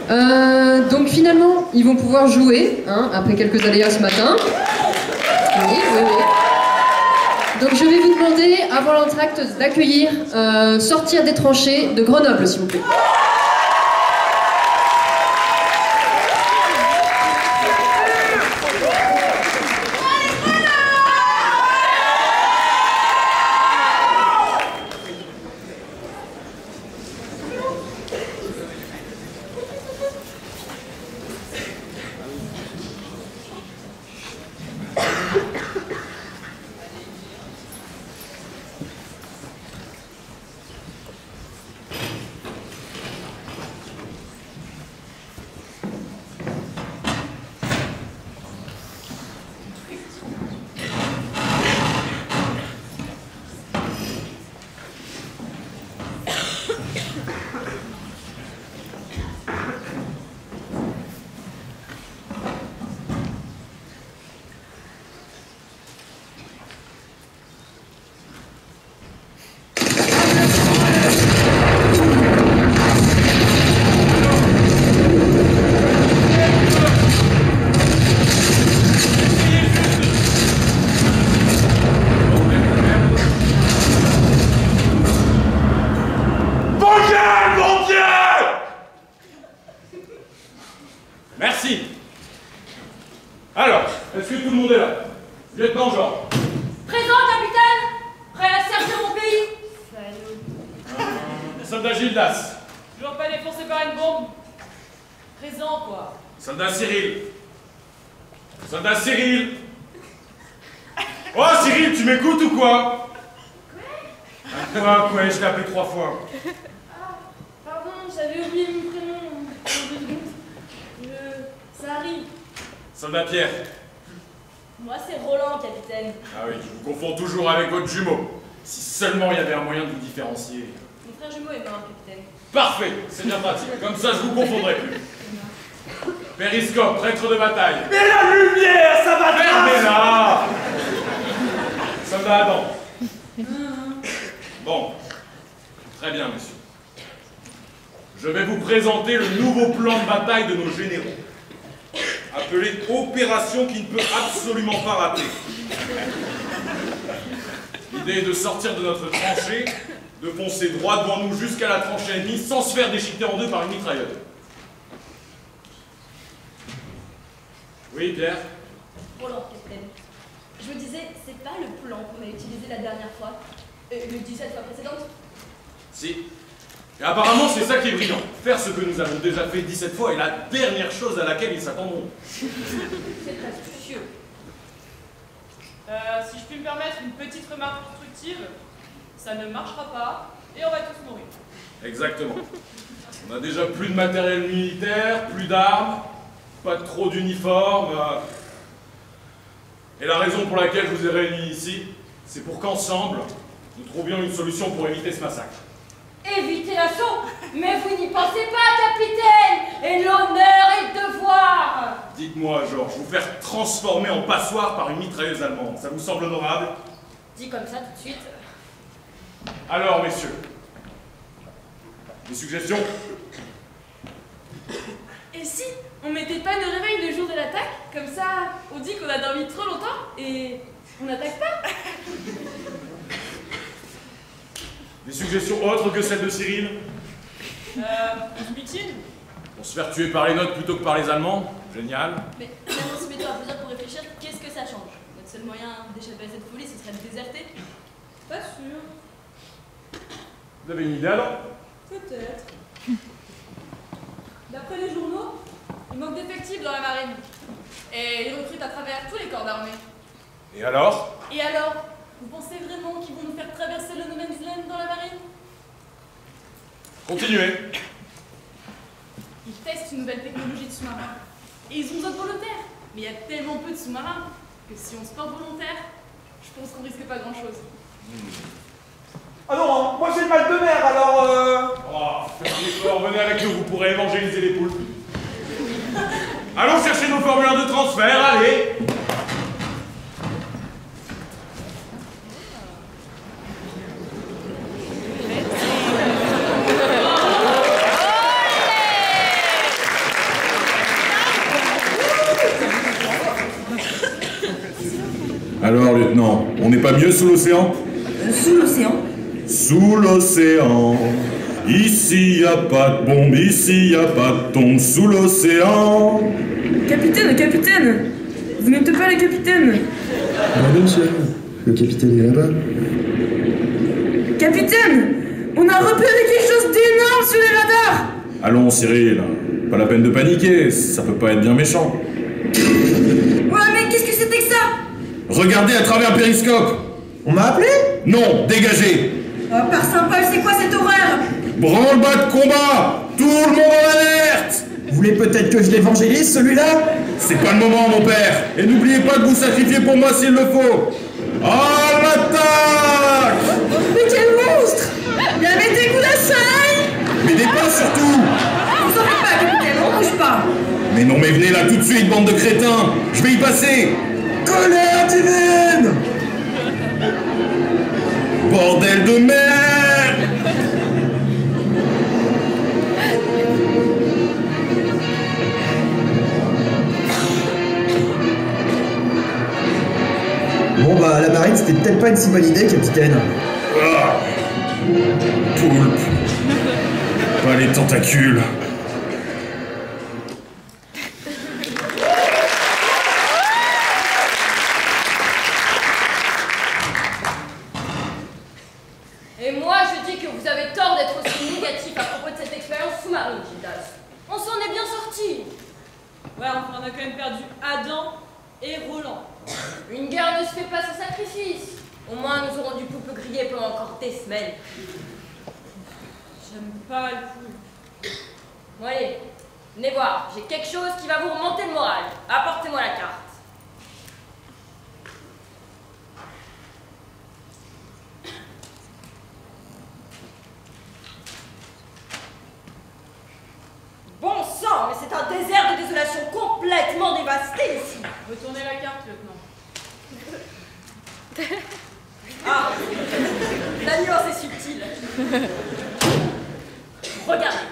Donc finalement, ils vont pouvoir jouer, hein, après quelques aléas ce matin. Oui. Donc je vais vous demander, avant l'entracte, d'accueillir Sortir des tranchées de Grenoble, s'il vous plaît. Merci. Alors, est-ce que tout le monde est là? Lieutenant Jean. Présent, capitaine. Prêt à servir mon pays. Salut. Soldat Gildas. Toujours pas défoncé par une bombe. Présent, quoi. Soldat Cyril. Soldat Cyril. Oh, Cyril, tu m'écoutes ou quoi? Quoi, je t'ai appelé 3 fois. Ah, pardon, j'avais oublié mon prénom. Ça arrive. Soldat Pierre. Moi, c'est Roland, capitaine. Ah oui, je vous confonds toujours avec votre jumeau. Si seulement il y avait un moyen de vous différencier. Mon frère jumeau est mort, capitaine. Parfait, c'est bien pratique. Comme ça, je vous confondrai plus. Périscope, prêtre de bataille. Mais la lumière, ça va Fermez-la. Soldat Adam. Bon, très bien, monsieur. Je vais vous présenter le nouveau plan de bataille de nos généraux, appelé Opération qui ne peut absolument pas rater. L'idée est de sortir de notre tranchée, de foncer droit devant nous jusqu'à la tranchée ennemie sans se faire déchiqueter en deux par une mitrailleuse. Oui, Pierre? Roland, capitaine. Je me disais, c'est pas le plan qu'on a utilisé la dernière fois, le 17 fois précédente? Si. Et apparemment, c'est ça qui est brillant. Faire ce que nous avons déjà fait 17 fois est la dernière chose à laquelle ils s'attendront. C'est astucieux. Si je puis me permettre une petite remarque constructive, ça ne marchera pas et on va tous mourir. Exactement. On a déjà plus de matériel militaire, plus d'armes, pas trop d'uniformes. Et la raison pour laquelle je vous ai réunis ici, c'est pour qu'ensemble, nous trouvions une solution pour éviter ce massacre. Éviter l'assaut? Mais vous n'y pensez pas, capitaine! Et l'honneur et le devoir! Dites-moi, Georges, vous faire transformer en passoire par une mitrailleuse allemande, ça vous semble honorable? Dit comme ça tout de suite. Alors, messieurs, des suggestions? Et si on mettait pas de réveil le jour de l'attaque? Comme ça, on dit qu'on a dormi trop longtemps et on n'attaque pas. Des suggestions autres que celles de Cyril? On se mutine? Pour se faire tuer par les nôtres plutôt que par les Allemands? Génial. Mais même en se mettant à plusieurs pour réfléchir, qu'est-ce que ça change? Notre seul moyen d'échapper à cette folie, ce serait de déserter? Pas sûr. Vous avez une idée alors? Peut-être. D'après les journaux, il manque d'effectifs dans la marine. Et ils recrutent à travers tous les corps d'armée. Et alors? Et alors? Vous pensez vraiment qu'ils vont nous faire traverser le No Man's Land dans la marine? Continuez. Ils testent une nouvelle technologie de sous-marin. Et ils ont besoin de volontaires. Mais il y a tellement peu de sous-marins que si on se porte volontaire, je pense qu'on risque pas grand-chose. Ah non, moi j'ai le mal de mer, alors Oh, faites l'effort, venez avec nous, vous pourrez évangéliser les poules. Allons chercher nos formulaires de transfert, allez! Alors, lieutenant, on n'est pas mieux sous l'océan? Sous l'océan? Sous l'océan. Ici y a pas de bombe, ici y a pas de tombe, sous l'océan. Capitaine, capitaine! Vous n'êtes pas le capitaine? Pardon, monsieur. Le capitaine est là-bas. Capitaine! On a repéré quelque chose d'énorme sur les radars! Allons, Cyril, pas la peine de paniquer, ça peut pas être bien méchant. Ouais, mais qu'est-ce que c'était que ça? Regardez à travers le périscope. On m'a appelé? Non, dégagez. Oh, par Saint-Paul, c'est quoi cette horreur? Branle-bas de combat. Tout le monde en alerte. Vous voulez peut-être que je l'évangélise, celui-là? C'est pas le moment, mon père. Et n'oubliez pas de vous sacrifier pour moi s'il le faut. À l'attaque! Mais quel monstre! Il y avait des coups d'assaille! Mais des pas surtout. Vous en faites pas, capitaine, on bouge pas! Mais non, mais venez là tout de suite, bande de crétins. Je vais y passer. Colère divine! Bordel de merde! Bon bah, la marine, c'était peut-être pas une si bonne idée, capitaine. Ah. Poulpe. Pas les tentacules. Et moi, je dis que vous avez tort d'être aussi négatif à propos de cette expérience sous-marine, Gildas. On s'en est bien sortis. Ouais, enfin, on a quand même perdu Adam et Roland. Une guerre ne se fait pas sans sacrifice. Au moins, nous aurons du poulpe grillé pendant encore des semaines. J'aime pas le poulpe. Bon allez, venez voir, j'ai quelque chose qui va vous remonter le moral. Apportez-moi la carte. Bon sang, mais c'est un désert de désolation complètement dévasté ici. Retournez la carte, lieutenant. Ah, la nuance est subtile. Regardez,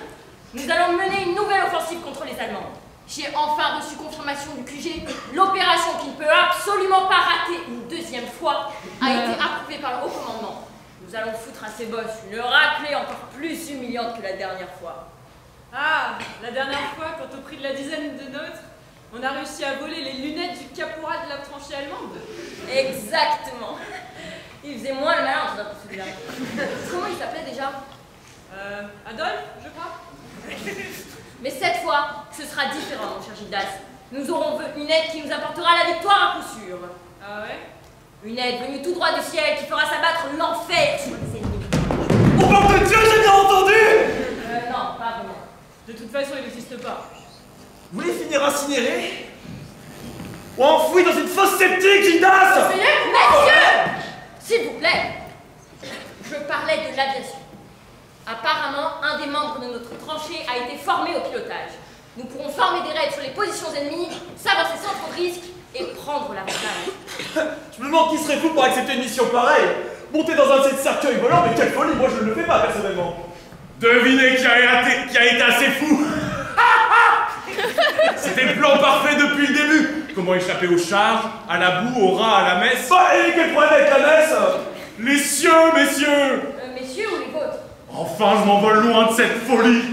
nous allons mener une nouvelle offensive contre les Allemands. J'ai enfin reçu confirmation du QG. L'opération qui ne peut absolument pas rater une deuxième fois a été approuvée par le haut commandement. Nous allons foutre à ces boss une raclée encore plus humiliante que la dernière fois. Ah, la dernière fois, quand au prix de la dizaine de nôtres, on a réussi à voler les lunettes du caporal de la tranchée allemande. Exactement. Il faisait moins le malin, je dois me souvenir. Comment il s'appelait déjà? Adolphe, je crois. Mais cette fois, ce sera différent, mon cher Gildas. Nous aurons une aide qui nous apportera la victoire à coup sûr. Ah ouais? Une aide venue tout droit du ciel qui fera s'abattre l'enfer sur les ennemis. Au nom de Dieu, j'ai bien entendu! Non, pas vraiment. De toute façon, il n'existe pas. Vous voulez finir incinéré? Ou enfoui dans une fosse septique, Gildas? Messieurs! S'il vous plaît, je parlais de l'aviation. Apparemment, un des membres de notre tranchée a été formé au pilotage. Nous pourrons former des raids sur les positions ennemies, s'avancer sans trop de risques et prendre l'avantage. Je me demande qui serait fou pour accepter une mission pareille. Monter dans un de ces cercueils volants, mais quelle folie, moi je ne le fais pas personnellement. Devinez qui a été assez fou. C'était le plan parfait depuis le début. Comment échapper aux charges, à la boue, aux rats, à la messe. Bah, et quel problème avec la messe? Les cieux, messieurs. Messieurs ou les vôtres? Enfin, je m'envole loin de cette folie.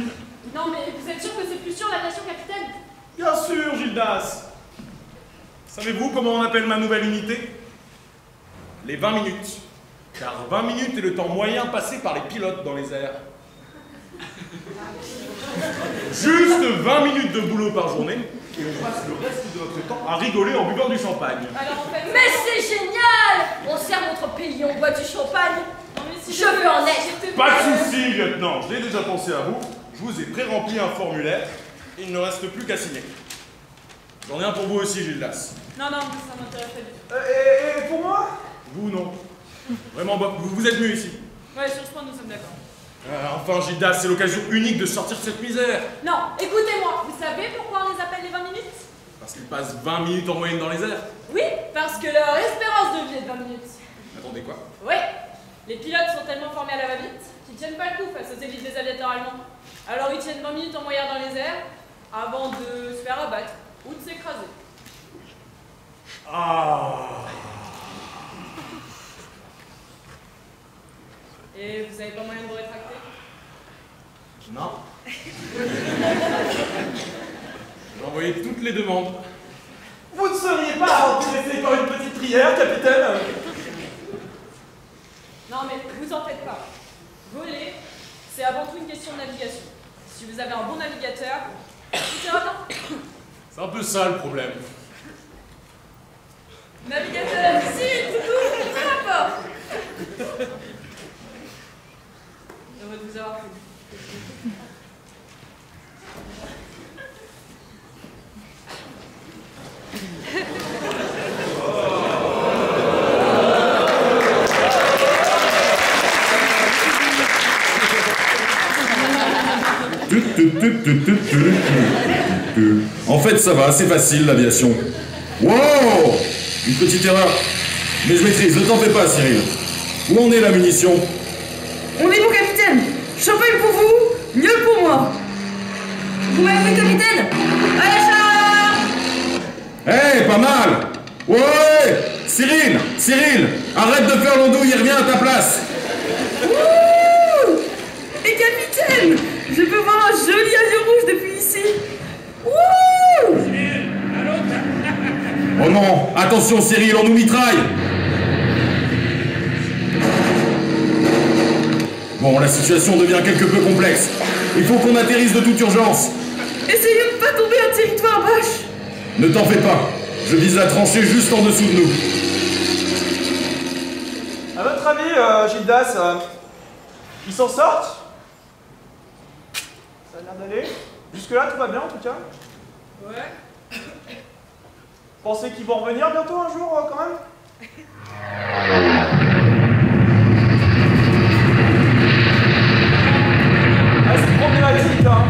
Non, mais vous êtes sûr que c'est plus sûr l'aviation, capitaine? Bien sûr, Gildas. Savez-vous comment on appelle ma nouvelle unité? Les 20 minutes. Car 20 minutes est le temps moyen passé par les pilotes dans les airs. Juste 20 minutes de boulot par journée, et on passe le reste de notre temps à rigoler en buvant du champagne. Alors en fait... Mais c'est génial! On sert notre pays, on boit du champagne. Non, mais si Je veux en être. Pas de soucis, lieutenant, j'ai déjà pensé à vous. Je vous ai pré-rempli un formulaire, et il ne reste plus qu'à signer. J'en ai un pour vous aussi, Gildas. Non, non, ça m'intéresse pas du tout. Et pour moi? Vous, non. Vraiment, vous êtes mieux ici. Ouais, sur ce point, nous sommes d'accord. Enfin, Gildas, c'est l'occasion unique de sortir de cette misère. Non, écoutez-moi, vous savez pourquoi on les appelle les 20 minutes? Parce qu'ils passent 20 minutes en moyenne dans les airs. Oui, parce que leur espérance de vie est de 20 minutes. Attendez, quoi? Ouais, les pilotes sont tellement formés à la va-vite qu'ils tiennent pas le coup face aux élites des aviateurs allemands. Alors ils tiennent 20 minutes en moyenne dans les airs avant de se faire abattre ou de s'écraser. Ah. Et vous avez pas moyen de vous rétracter? Non. J'ai envoyé toutes les demandes. Vous ne seriez pas intéressé par une petite prière, capitaine? Non mais vous en faites pas. Voler, c'est avant tout une question de navigation. Si vous avez un bon navigateur, tout ira bien. C'est un peu ça le problème. Navigateur, si, toutou, ouvre la porte. Heureux de vous avoir pris. En fait, ça va, c'est facile l'aviation. Wow! Une petite erreur. Mais je maîtrise, ne t'en fais pas, Cyril. Où en est la munition? On est bon, capitaine. Champagne pour vous, mieux pour moi. Vous m'avez vu, capitaine? À la charge! Hé, pas mal! Ouais! Cyril! Cyril! Arrête de faire l'andouille et reviens à ta place! Wouh! Et capitaine, je peux voir un joli avion rouge depuis ici. Wouh! Oh non! Attention, Cyril, on nous mitraille! Bon, la situation devient quelque peu complexe. Il faut qu'on atterrisse de toute urgence. Essayez de ne pas tomber un territoire vache. Ne t'en fais pas. Je vise la tranchée juste en dessous de nous. À votre avis, Gildas, ils s'en sortent? Ça a l'air d'aller. Jusque-là, tout va bien en tout cas. Ouais. Pensez qu'ils vont revenir bientôt un jour, quand même? Ah, c'est problématique, hein.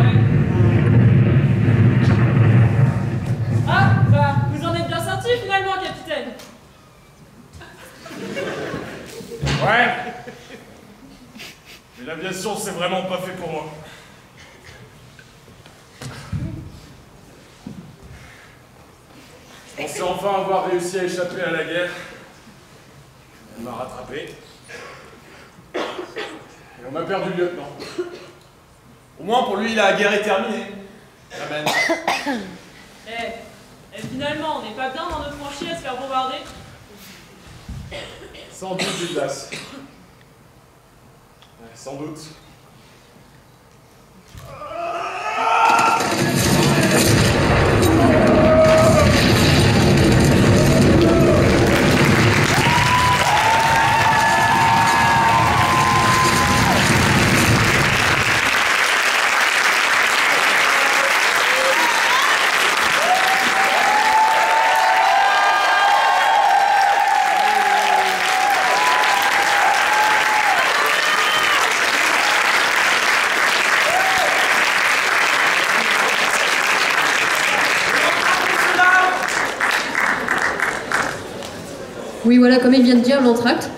Ah, bah, vous en êtes bien sorti finalement, capitaine. Ouais. Mais l'aviation, c'est vraiment pas fait pour moi. Je pensais enfin avoir réussi à échapper à la guerre. On m'a rattrapé. Et on m'a perdu le lieutenant. Au moins, pour lui, la guerre est terminée. Amen. Et finalement, on n'est pas bien dans notre franchise à se faire bombarder. Sans doute, Gildas. Ouais, sans doute. Oui, voilà, comme il vient de dire, l'entracte.